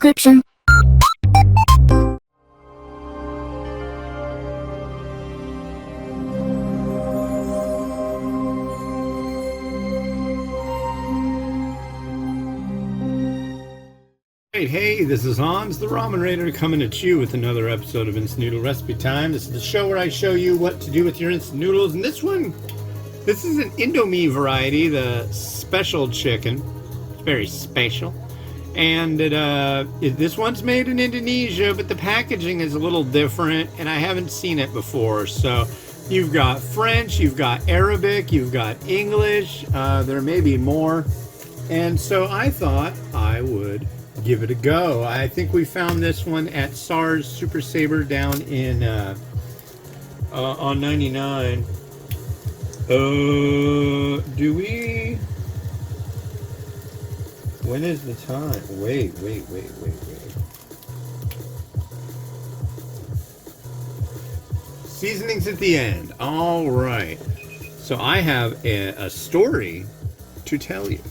description. Hey, this is Hans, the Ramen Raider, coming at you with another episode of Instant Noodle Recipe Time. This is the show where I show you what to do with your instant noodles, and this is an Indomie variety, the special chicken. It's very special. And this one's made in Indonesia, but the packaging is a little different, and I haven't seen it before. So you've got French, you've got Arabic, you've got English, there may be more. And so I thought I would give it a go. I think we found this one at SARS Super Saver down in on 99. Do we? When is the time? Wait. Seasonings at the end. All right. So I have a story to tell you,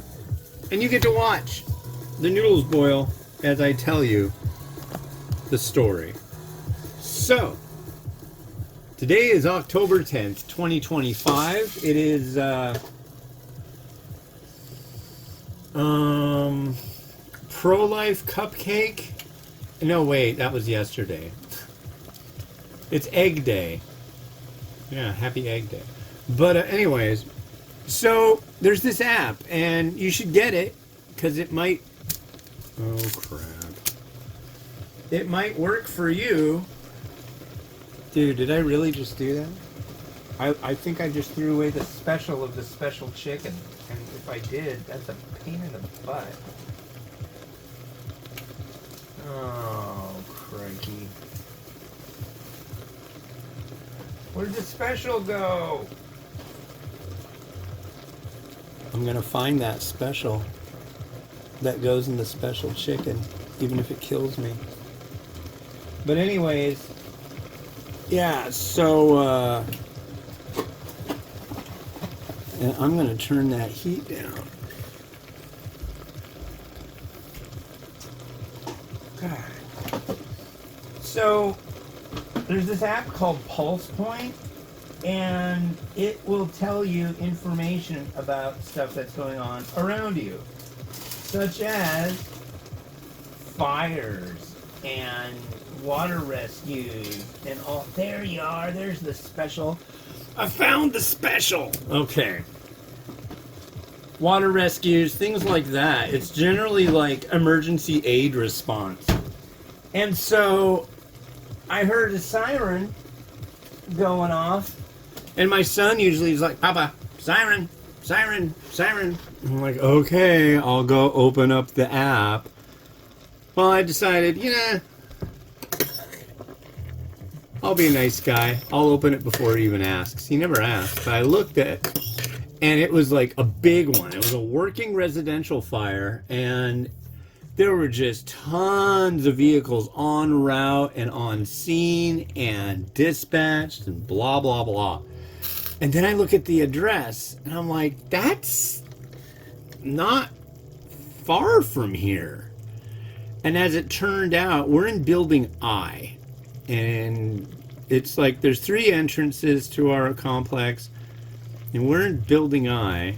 and you get to watch the noodles boil as I tell you the story. So, today is October 10th, 2025. It is pro-life cupcake. No, wait, that was yesterday. It's Egg Day. Yeah, happy Egg Day. But anyways, so there's this app, and you should get it because it might. Oh crap. It might work for you. Dude, did I really just do that? I think I just threw away the special of the special chicken. And if I did, that's a pain in the butt. Oh, crikey. Where'd the special go? I'm gonna find that special that goes in the special chicken, even if it kills me. But anyways, yeah, so and I'm gonna turn that heat down. God. So there's this app called Pulse Point, and it will tell you information about stuff that's going on around you, such as fires and water rescues and all. There you are. There's the special. I found the special. Okay. Water rescues, things like that. It's generally like emergency aid response. And so I heard a siren going off, and my son usually is like, "Papa, siren, siren, siren." I'm like, okay, I'll go open up the app. Well, I decided, I'll be a nice guy. I'll open it before he even asks. He never asks. But I looked at it, and it was like a big one. It was a working residential fire, and there were just tons of vehicles en route and on scene and dispatched and blah, blah, blah. And then I look at the address, and I'm like, that's not far from here. And as it turned out, we're in building I, and it's like there's 3 entrances to our complex, and we're in building I,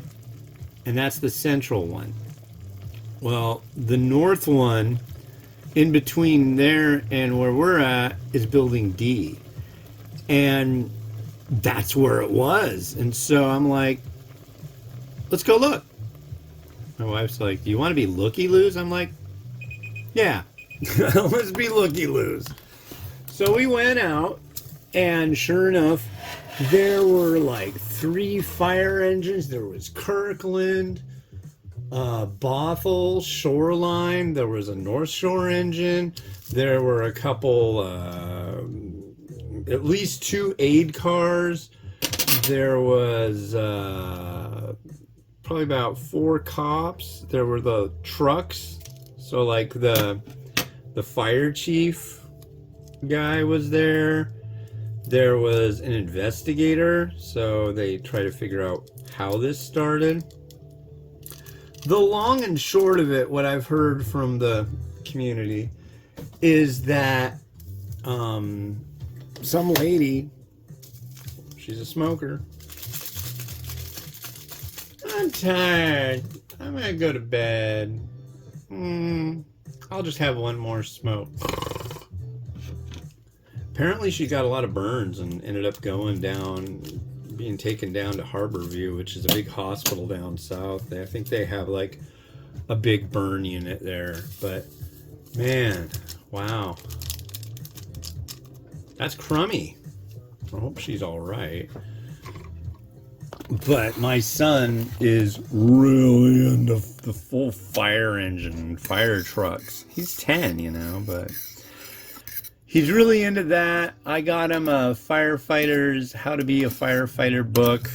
and that's the central one. Well, the north one in between there and where we're at is building D, and that's where it was. And so I'm like, let's go look. My wife's like, do you want to be looky-loos? I'm like, yeah, let's be looky-loos. So we went out, and sure enough, there were like 3 fire engines. There was Kirkland, Bothell, Shoreline. There was a North Shore engine. There were a couple, at least 2 aid cars. There was probably about 4 cops. There were the trucks. So like the fire chief guy was there. There was an investigator, so they try to figure out how this started. The long and short of it, what I've heard from the community is that some lady, she's a smoker. I'm tired. I'm gonna go to bed. I'll just have one more smoke. Apparently she got a lot of burns and ended up being taken down to Harborview, which is a big hospital down south. I think they have like a big burn unit there. But man, wow. That's crummy. I hope she's all right. But my son is really into the full fire engine, fire trucks. He's 10, you know, but he's really into that. I got him a firefighter's How to Be a Firefighter book,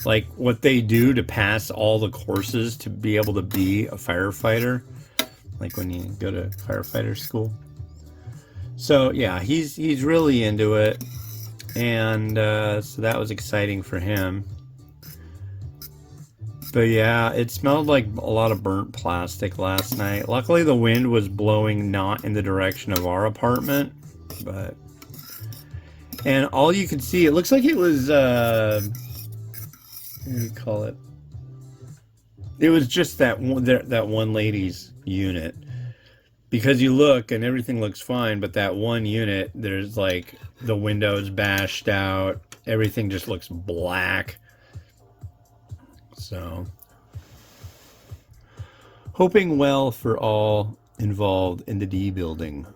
like what they do to pass all the courses to be able to be a firefighter, like when you go to firefighter school. So yeah, he's really into it, and so that was exciting for him. But yeah, it smelled like a lot of burnt plastic last night. Luckily the wind was blowing not in the direction of our apartment, and all you could see, it looks like it was what do you call it? It was just that one lady's unit. Because you look and everything looks fine, but that one unit, there's like the windows bashed out, everything just looks black. So, hoping well for all involved in the D building.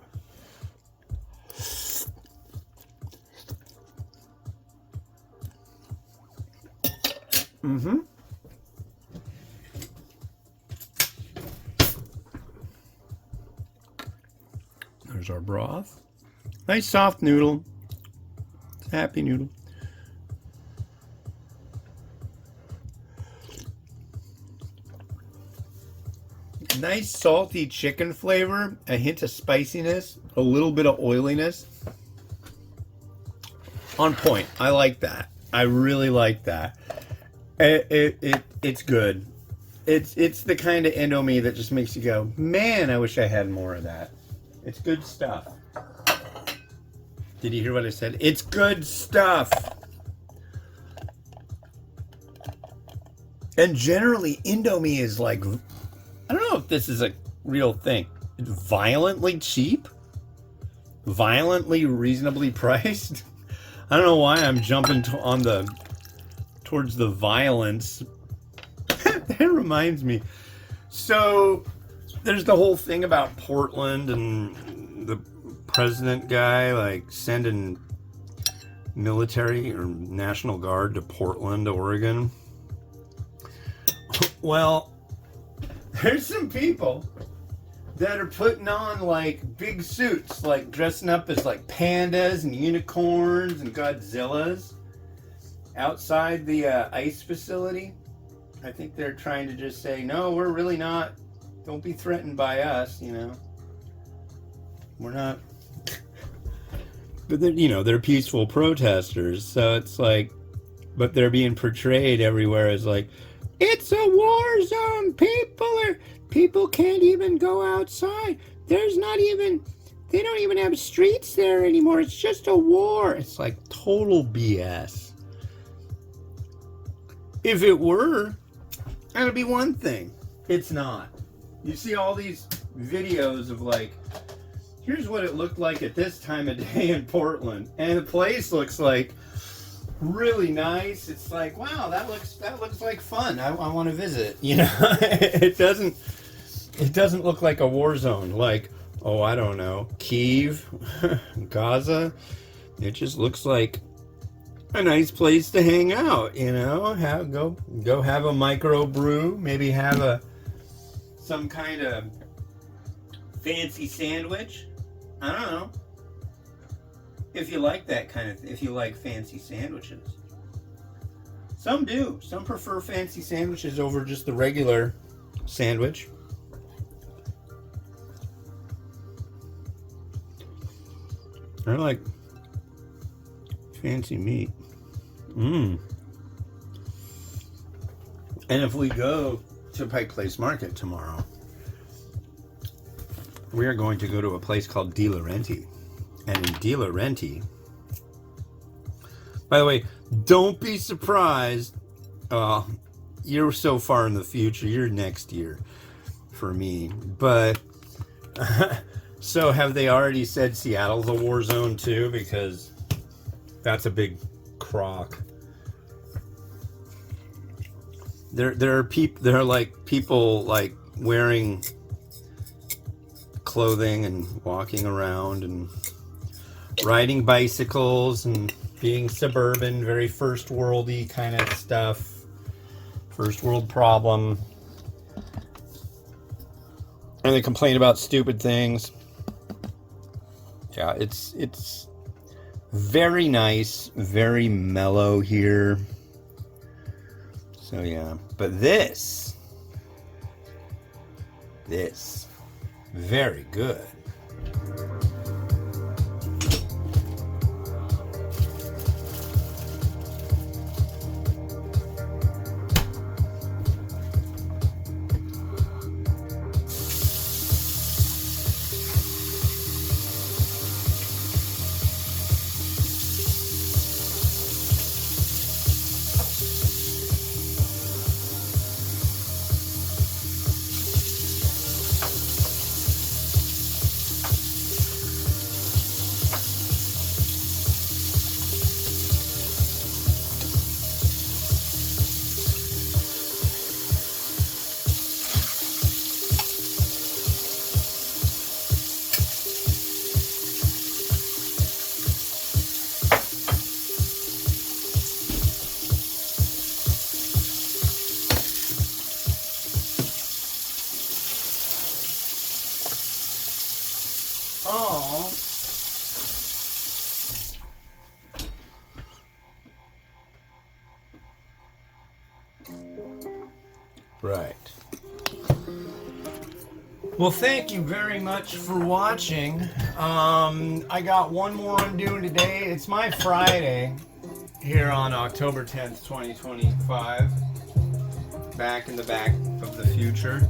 There's our broth. Nice soft noodle. It's a happy noodle. Nice salty chicken flavor, a hint of spiciness, a little bit of oiliness. On point. I like that. I really like that. It's good. It's the kind of Indomie that just makes you go, man, I wish I had more of that. It's good stuff. Did you hear what I said? It's good stuff. And generally, Indomie is like, I don't know if this is a real thing. It's violently cheap? Violently reasonably priced? I don't know why I'm jumping towards the violence. That reminds me. So, there's the whole thing about Portland and the president guy, like, sending military or National Guard to Portland, Oregon. Well, there's some people that are putting on, like, big suits, like, dressing up as, like, pandas and unicorns and Godzillas outside the ICE facility. I think they're trying to just say, no, we're really not. Don't be threatened by us, you know. We're not. But they're, you know, they're peaceful protesters, so it's like, but they're being portrayed everywhere as like, it's a war zone. People can't even go outside. They don't even have streets there anymore. It's just a war. It's like total BS. If it were, that'd be one thing. It's not. You see all these videos of like, here's what it looked like at this time of day in Portland, and the place looks like really nice. It's like, wow, that looks like fun. I want to visit. You know, it doesn't look like a war zone. Like, oh, I don't know, Kyiv, Gaza. It just looks like a nice place to hang out. You know, go have a micro brew, maybe have some kind of fancy sandwich. I don't know. If you like that kind of, if you like fancy sandwiches. Some do. Some prefer fancy sandwiches over just the regular sandwich. I like fancy meat. And if we go to Pike Place Market tomorrow, we are going to go to a place called Di Laurenti. And in Di Laurenti, by the way, don't be surprised. You're so far in the future. You're next year for me. But so have they already said Seattle's a war zone too? Because that's a big crock. There are like people like wearing clothing and walking around and riding bicycles and being suburban, very first worldy kind of stuff. First world problem. And they complain about stupid things. Yeah, it's very nice, very mellow here. So yeah, but this, very good. Oh. Right. Well, thank you very much for watching. I got one more I'm doing today. It's my Friday here on October 10th, 2025. Back in the back of the future.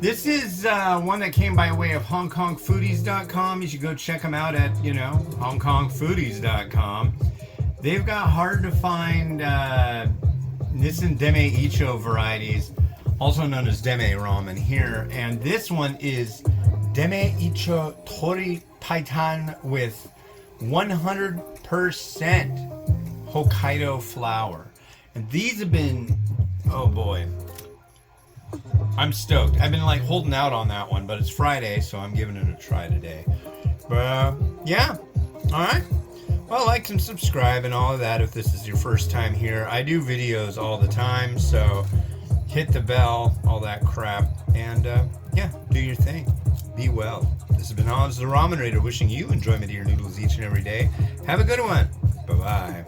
This is one that came by way of HongKongFoodies.com. You should go check them out at, HongKongFoodies.com. They've got hard to find Nissan Deme Icho varieties, also known as Deme Ramen here. And this one is Deme Icho Tori Titan with 100% Hokkaido flour. And these have been, oh boy, I'm stoked. I've been like holding out on that one, but it's Friday, so I'm giving it a try today. But yeah, all right. Well, like and subscribe and all of that if this is your first time here. I do videos all the time, so hit the bell, all that crap, and yeah, do your thing. Be well. This has been Oz the Ramen Raider wishing you enjoyment of your noodles each and every day. Have a good one. Bye-bye.